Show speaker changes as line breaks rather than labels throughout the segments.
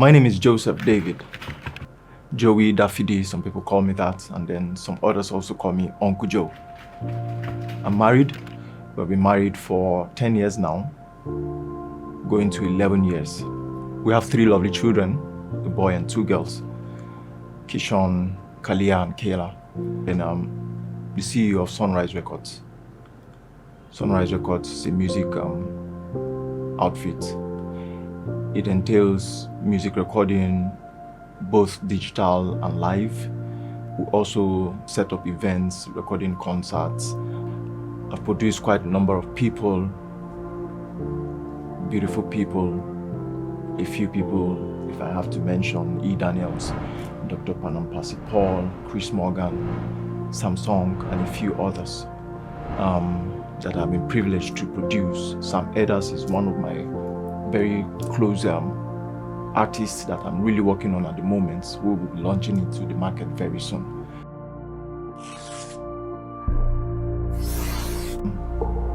My name is Joseph David. Joey Daffy, some people call me that, and then some others also call me Uncle Joe. I'm married. We've been married for 10 years now, going to 11 years. We have 3 lovely children, a boy and 2 girls, Kishon, Kalia, and Kayla. And I'm the CEO of Sunrize Recordz. Sunrize Recordz is a music outfit. It entails music recording, both digital and live. We also set up events, recording concerts. I've produced quite a number of people, beautiful people, a few people, if I have to mention, E. Daniels, Dr. Panampasi Paul, Chris Morgan, Samsung, and a few others that I've been privileged to produce. Sam Edders is one of my very close artists that I'm really working on at the moment. We'll be launching into the market very soon.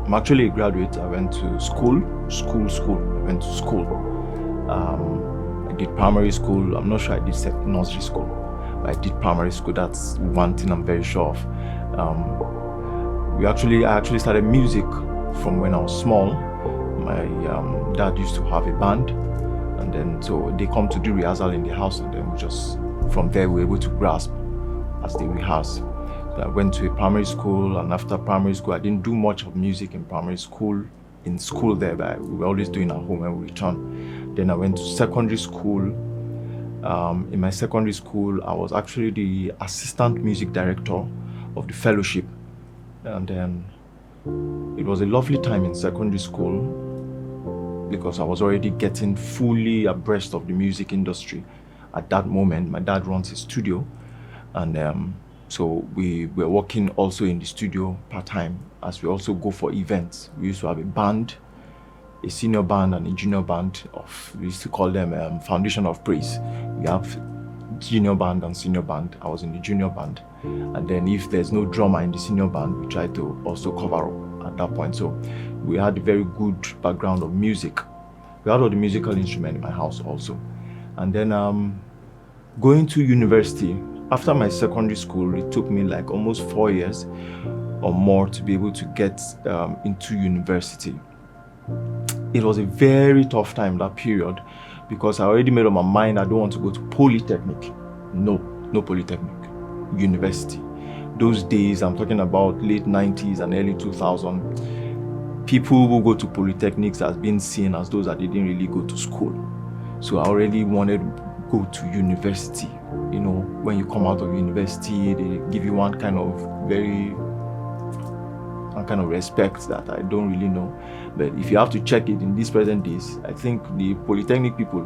I'm actually a graduate. I went to school. I went to school. I did primary school. I'm not sure I did nursery school, but I did primary school. That's one thing I'm very sure of. I actually started music from when I was small. My dad used to have a band, and then so they come to do rehearsal in the house, and then we just from there we were able to grasp as they rehearse. So I went to a primary school, and after primary school I didn't do much of music in primary school. In school there, but we were always doing at home when we returned. Then I went to secondary school. In my secondary school, I was actually the assistant music director of the fellowship, and then it was a lovely time in secondary school because I was already getting fully abreast of the music industry. At that moment, my dad runs a studio, and so we were working also in the studio part-time as we also go for events. We used to have a band, a senior band and a junior band. We used to call them Foundation of Praise. We have junior band and senior band. I was in the junior band. And then if there's no drummer in the senior band, we try to also cover up at that point. So we had a very good background of music. We had all the musical instruments in my house also. And then going to university, after my secondary school, it took me like almost 4 years or more to be able to get into university. It was a very tough time, that period, because I already made up my mind I don't want to go to polytechnic. No polytechnic. University. Those days, I'm talking about late 90s and early 2000, people who go to polytechnics has been seen as those that didn't really go to school. So I already wanted to go to university. You know, when you come out of university, they give you one kind of respect that I don't really know. But if you have to check it in these present days, I think the polytechnic people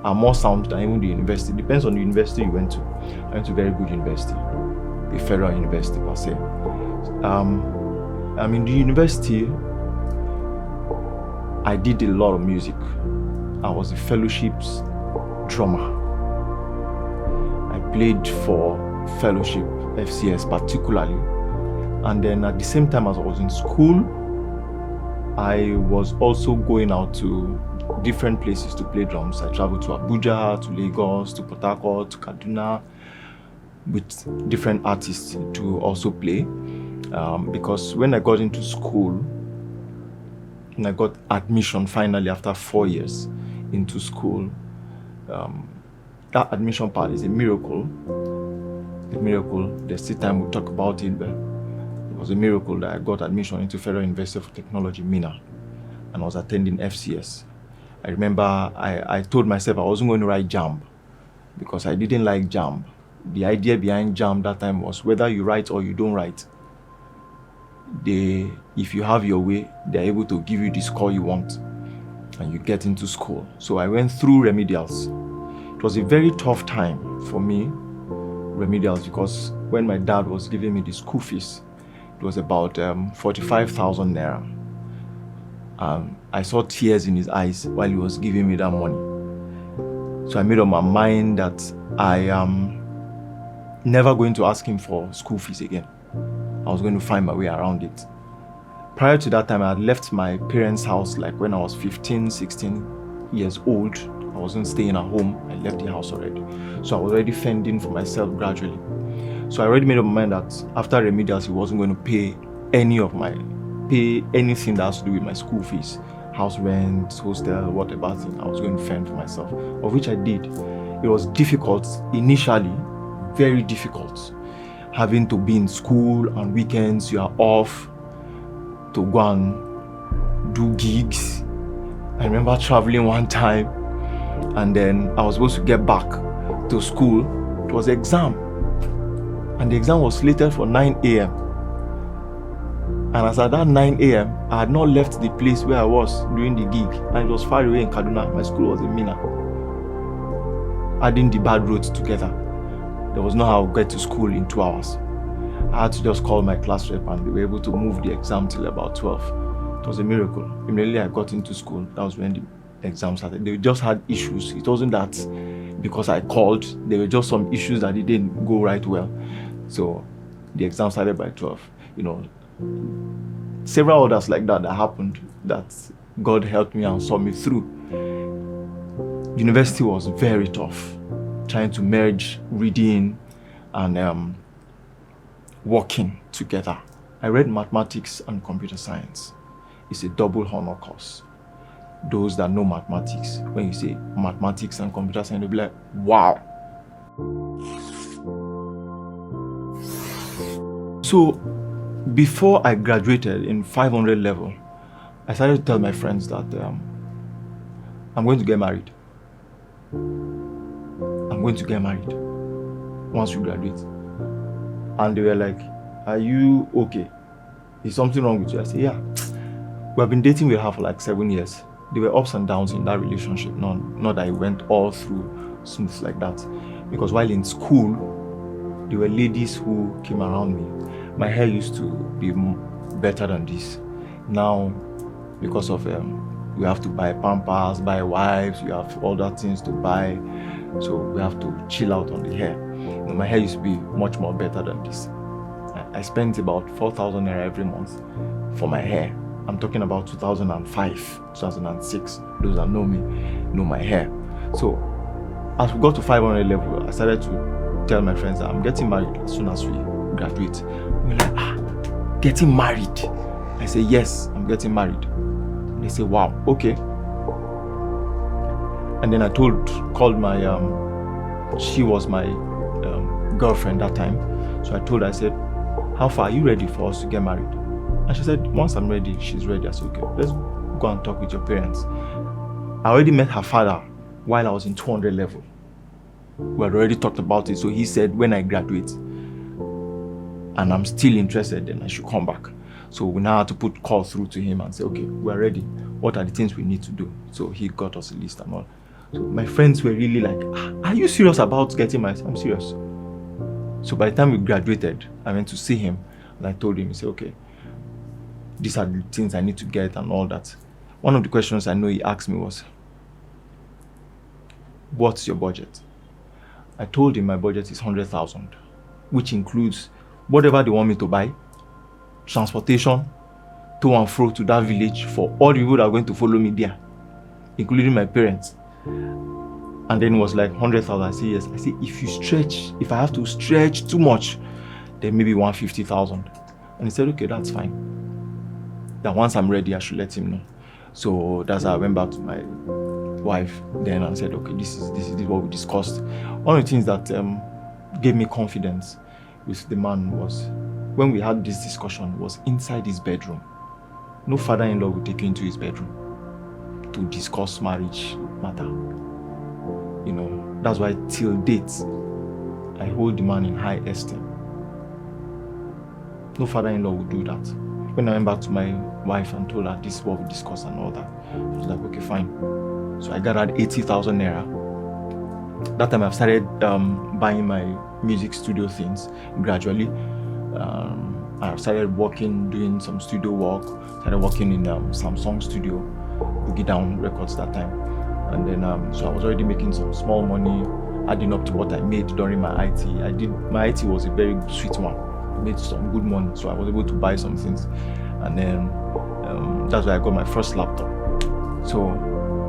are more sound than even the university. Depends on the university you went to. I went to a very good university, a federal university per se. In the university, I did a lot of music. I was a fellowship's drummer. I played for fellowship, FCS particularly. And then at the same time as I was in school, I was also going out to different places to play drums. I traveled to Abuja, to Lagos, to Port Harcourt, to Kaduna, with different artists to also play. Because when I got into school, and I got admission finally after 4 years into school, that admission part is a miracle. A miracle. There's still time we'll talk about it, but it was a miracle that I got admission into Federal University of Technology, Minna, and I was attending FCS. I remember I told myself I wasn't going to write JAMB because I didn't like JAMB. The idea behind JAMB that time was whether you write or you don't write, if you have your way, they're able to give you the score you want and you get into school. So I went through remedials. It was a very tough time for me, remedials, because when my dad was giving me the school fees, it was about 45,000 naira. I saw tears in his eyes while he was giving me that money. So I made up my mind that I am never going to ask him for school fees again. I was going to find my way around it. Prior to that time, I had left my parents' house like when I was 15, 16 years old. I I wasn't staying at home. I left the house already. So I was already fending for myself gradually. So I already made up my mind that after remedials, he wasn't going to pay anything that has to do with my school fees, house rent, hostel, whatever thing. I was going to fend for myself, of which I did. It was difficult initially, very difficult. Having to be in school on weekends, you are off to go and do gigs. I remember traveling one time, and then I was supposed to get back to school. It was exam, and the exam was slated for 9 a.m. And as at that 9 a.m., I had not left the place where I was doing the gig, and it was far away in Kaduna. My school was in Mina. Adding the bad roads together, there was no how to get to school in 2 hours. I had to just call my class rep, and they were able to move the exam till about 12. It was a miracle. Immediately I got into school, that was when the exam started. They just had issues. It wasn't that because I called, there were just some issues that it didn't go right well. So the exam started by 12. Several others like that happened that God helped me and saw me through. University was very tough, trying to merge reading and working together. I read mathematics and computer science. It's a double honor course. Those that know mathematics, when you say mathematics and computer science, they'll be like, wow. So before I graduated in 500 level, I started to tell my friends that I'm going to get married. I'm going to get married once you graduate. And they were like, are you okay? Is something wrong with you? I said, yeah. We have been dating with her for like 7 years. There were ups and downs in that relationship. Not that it went all through smooth like that. Because while in school, there were ladies who came around me. My hair used to be better than this. Now, because of we have to buy pampers, buy wipes, we have all that things to buy. So we have to chill out on the hair. My hair used to be much more better than this. I spent about 4,000 naira every month for my hair. I'm talking about 2005, 2006. Those that know me know my hair. So as we got to 500 level, I started to tell my friends that I'm getting married as soon as we graduate. We're like, getting married? I say, yes, I'm getting married. And they say, wow, okay. And then I called my, she was my girlfriend that time. So I told her, I said, how far are you ready for us to get married? And she said, once I'm ready, she's ready. I said, okay, let's go and talk with your parents. I already met her father while I was in 200 level. We had already talked about it. So he said, when I graduate and I'm still interested, then I should come back. So we now had to put call through to him and say, okay, we're ready. What are the things we need to do? So he got us a list and all. So my friends were really like, are you serious about getting married? I'm serious. So by the time we graduated, I went to see him and I told him, he said, okay, these are the things I need to get and all that. One of the questions I know he asked me was, what's your budget? I told him my budget is 100,000, which includes whatever they want me to buy, transportation, to and fro to that village for all the people that are going to follow me there, including my parents. And then it was like 100,000. I said, yes. I said, if I have to stretch too much, then maybe 150,000. And he said, okay, that's fine. That once I'm ready, I should let him know. So that's how I went back to my wife then and said, okay, this is what we discussed. One of the things that gave me confidence with the man was when we had this discussion was inside his bedroom. No father-in-law would take you into his bedroom to discuss marriage matter. That's why till date, I hold the man in high esteem. No father-in-law would do that. When I went back to my wife and told her this is what we discussed and all that, she was like, okay, fine. So I gathered 80,000 naira. That time I've started buying my music studio things gradually. I started working, doing some studio work. Started working in Samsung Studio, Boogie Down Records that time. And then, so I was already making some small money, adding up to what I made during my IT. My IT was a very sweet one. I made some good money, so I was able to buy some things. And then, that's why I got my first laptop. So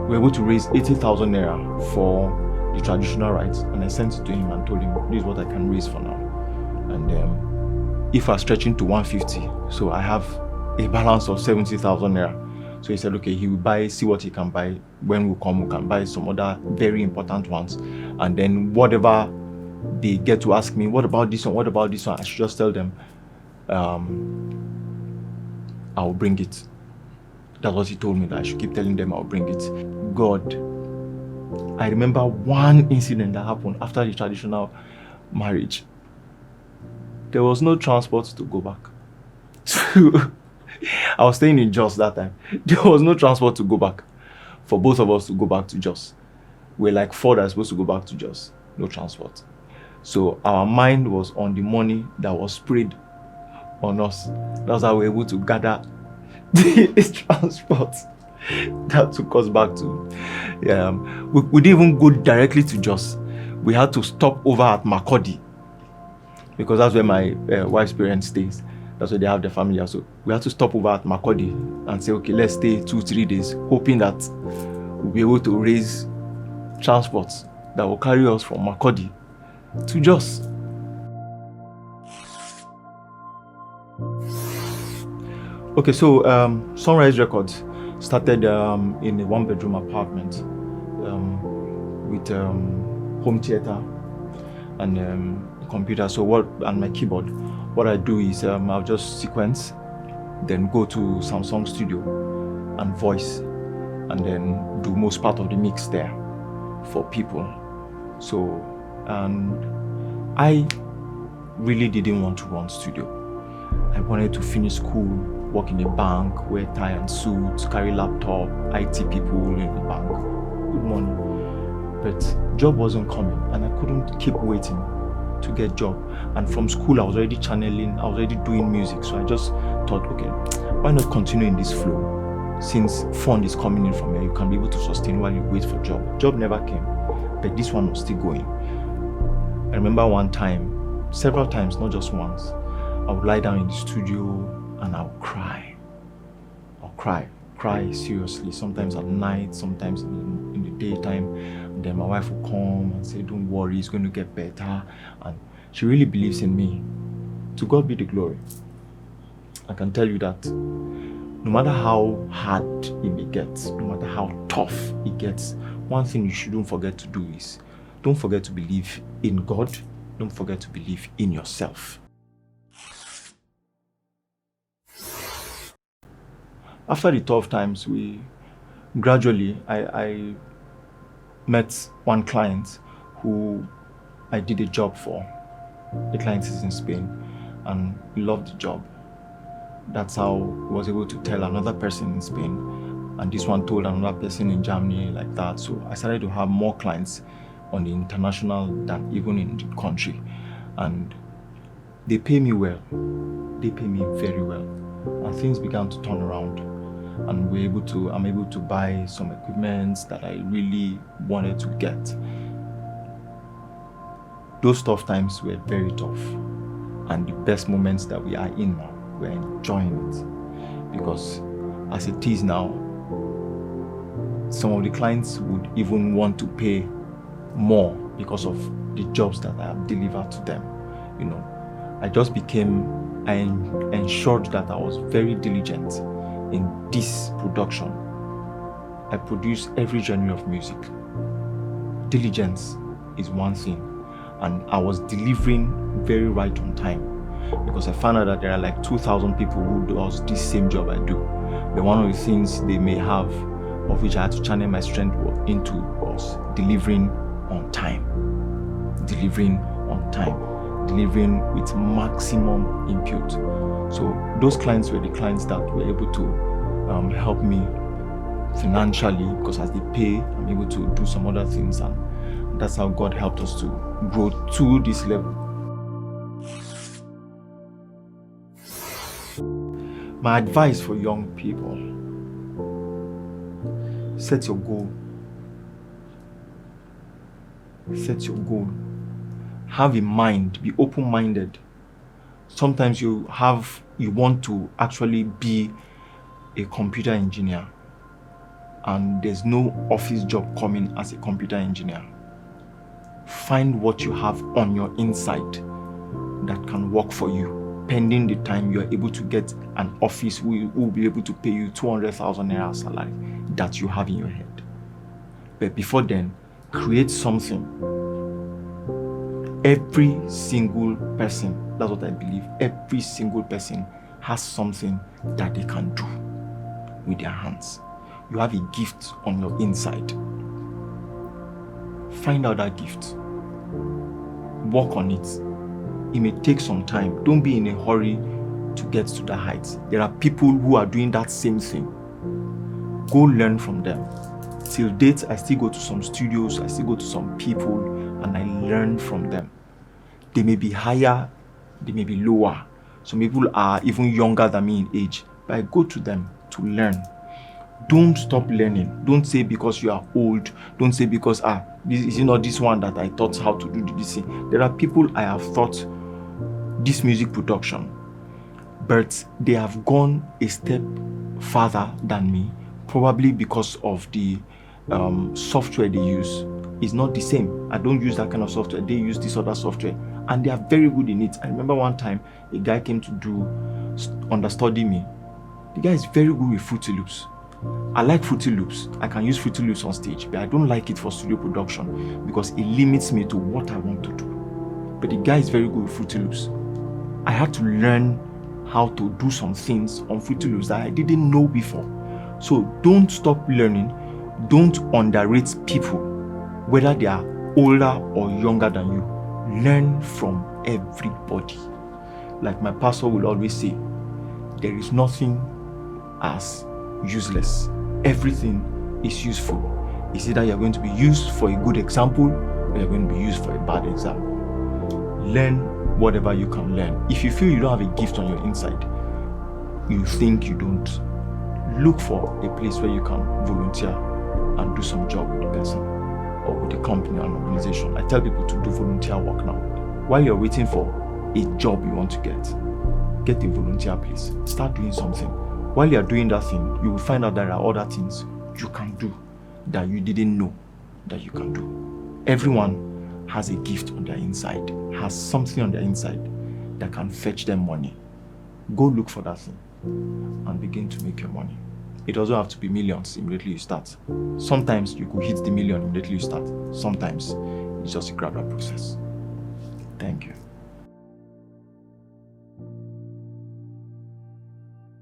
we were able to raise 80,000 naira for the traditional rites, and I sent it to him and told him, this is what I can raise for now. And if I'm stretching to 150, so I have a balance of 70,000 naira. So he said, okay, he will see what he can buy. When we come, we can buy some other very important ones. And then whatever they get to ask me, what about this one? What about this one? I should just tell them, I'll bring it. That's what he told me, that I should keep telling them I'll bring it. God, I remember one incident that happened after the traditional marriage. There was no transport to go back. I was staying in Jos that time. There was no transport to go back. For both of us to go back to Jos. We're like 4 that are supposed to go back to Jos. No transport. So our mind was on the money that was sprayed on us. That's how we were able to gather the transport that took us back to. We didn't even go directly to Jos. We had to stop over at Makurdi, because that's where my wife's parents stays. That's where they have their family. So we had to stop over at Makurdi and say, okay, let's stay 2-3 days, hoping that we'll be able to raise transports that will carry us from Makurdi to Jos. Okay, so Sunrize Recordz started in a 1-bedroom apartment with home theater and computer. So and my keyboard. What I do is I'll just sequence, then go to Samsung Studio and voice, and then do most part of the mix there for people. So, and I really didn't want to run studio. I wanted to finish school, work in a bank, wear tie and suits, carry laptop, IT people in the bank. Good morning. But job wasn't coming, and I couldn't keep waiting to get job. And from school I was already channeling, I was already doing music. So I just thought, okay, why not continue in this flow? Since fund is coming in from here, you can be able to sustain while you wait for job. Job never came, but this one was still going. I remember one time, several times, not just once, I would lie down in the studio and I'll cry. I'll cry seriously, sometimes at night, sometimes in the daytime. And then my wife will come and say, don't worry, it's going to get better. And she really believes in me. To God be the glory. I can tell you that no matter how hard it may get, no matter how tough it gets, one thing you shouldn't forget to do is, don't forget to believe in God. Don't forget to believe in yourself. After the tough times, I met one client who I did a job for. The client is in Spain and he loved the job. That's how I was able to tell another person in Spain, and this one told another person in Germany, like that. So I started to have more clients on the international than even in the country. And they pay me well. They pay me very well. And things began to turn around. And I'm able to buy some equipment that I really wanted to get. Those tough times were very tough. And the best moments that we are in now, we're enjoying it. Because as it is now, some of the clients would even want to pay more because of the jobs that I have delivered to them. You know, I ensured that I was very diligent in this production. I produce every genre of music. Diligence is one thing, and I was delivering very right on time, because I found out that there are like 2,000 people who does this same job I do. But one of the things they may have, of which I had to channel my strength into, was delivering on time. Delivering on time. Delivering with maximum input. So those clients were the clients that were able to help me financially, because as they pay, I'm able to do some other things, and that's how God helped us to grow to this level. My advice for young people: set your goal. Set your goal. Have a mind. Be open-minded. Sometimes you want to actually be a computer engineer. and there's no office job coming as a computer engineer. Find what you have on your inside that can work for you, pending the time you are able to get an office who will be able to pay you 200,000 naira salary that you have in your head. But before then, create something. Every single person, that's what I believe, every single person has something that they can do with their hands. You have a gift on your inside. Find out that gift. Work on it. It may take some time. Don't be in a hurry to get to the heights. There are people who are doing that same thing. Go learn from them. Till date, I still go to some studios, I still go to some people, and I learn from them. They may be higher, they may be lower. Some people are even younger than me in age, but I go to them to learn. Don't stop learning. Don't say because you are old. Don't say because this is not this one that I taught how to do this thing. There are people I have taught this music production, but they have gone a step further than me, probably because of the software they use is not the same. I don't use that kind of software. They use this other software, and they are very good in it. I remember one time a guy came to understudy me. The guy is very good with Fruity Loops. I like Fruity Loops. I can use Fruity Loops on stage, but I don't like it for studio production because it limits me to what I want to do. But the guy is very good with Fruity Loops. I had to learn how to do some things on Fruity Loops that I didn't know before. So don't stop learning. Don't underrate people, whether they are older or younger than you. Learn from everybody. Like my pastor will always say, there is nothing as useless. Everything is useful. It's either you're going to be used for a good example or you're going to be used for a bad example. Learn whatever you can learn. If you feel you don't have a gift on your inside, you think you don't, look for a place where you can volunteer and do some job with the person or with the company or an organization. I tell people to do volunteer work now. While you're waiting for a job you want to get a volunteer place. Start doing something. While you're doing that thing, you will find out there are other things you can do that you didn't know that you can do. Everyone has a gift on their inside, has something on their inside that can fetch them money. Go look for that thing and begin to make your money. It doesn't have to be millions immediately you start. Sometimes you could hit the million immediately you start. Sometimes it's just a gradual process. Thank you.